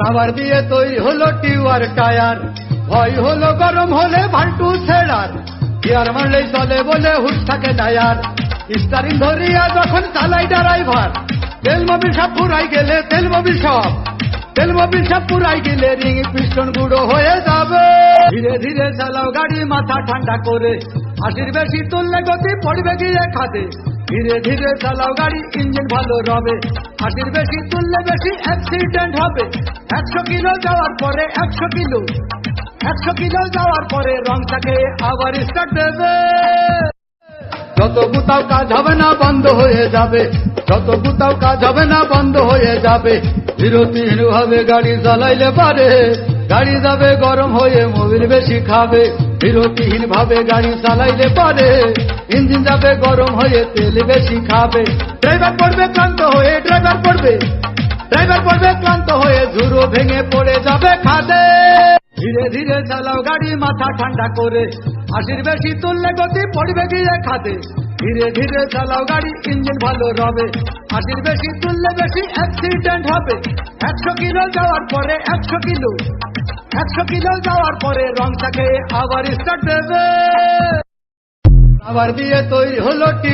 Rubber দিয়ে তৈরি হলো টিউয়ার টায়ার, ভয় হলো গরম হলে ভাল্টু ছেড়ার, গিয়ার মারলেই চলে বলে হুশ থাকে টায়ার, স্টারিং ধরিয়া যখন চালাই ড্রাইভার, তেল মোবিল সব পুরাই গেলে তেল মোবিল সব পুরাই গেলে রিং পিস্টন গুঁড়ো হয়ে যাবে। ধীরে ধীরে চালাও গাড়ি মাথা ঠান্ডা করে, 80 বেশি তুললে গতি পড়বে গিয়ে খাদে। ধীরে ধীরে চালাও গাড়ি ইঞ্জিন ভালো রবে, 80 বেশি তুললে বেশি অ্যাক্সিডেন্ট হবে। 100 কিলো যাওয়ার পরে 100 কিলো যাওয়ার পরে রংটাকে আবার স্টার্ট দেবে। যত কোথাও কাজ হবে না বন্ধ হয়ে যাবে, যত কোথাও কাজ হবে না বন্ধ হয়ে যাবে। বিরতিহীন ভাবে গাড়ি চালাইলে পারে, গাড়ি যাবে গরম হয়ে মোবিল বেশি খাবে। বিরতিহীন ভাবে গাড়ি চালাইলে পারে, ইঞ্জিন যাবে গরম হয়ে তেল বেশি খাবে। ড্রাইভার পড়বে ক্লান্ত হয়ে, ড্রাইভার পড়বে ক্লান্ত হয়ে ঝুড়ো ভেঙে পড়ে যাবে খাদে। ধীরে ধীরে চালাও গাড়ি মাথা ঠান্ডা করে, 80 বেশি তুললে গতি পড়বে গিয়ে খাদে। ধীরে ধীরে চালাও গাড়ি ইঞ্জিন ভালো রবে, 80 বেশি তুললে বেশি অ্যাক্সিডেন্ট হবে। 100 কিলো যাওয়ার পরে 100 কিলো যাওয়ার পরে রংটাকে আবার স্টার্ট দেবে। রাবার দিয়ে তৈরি হলো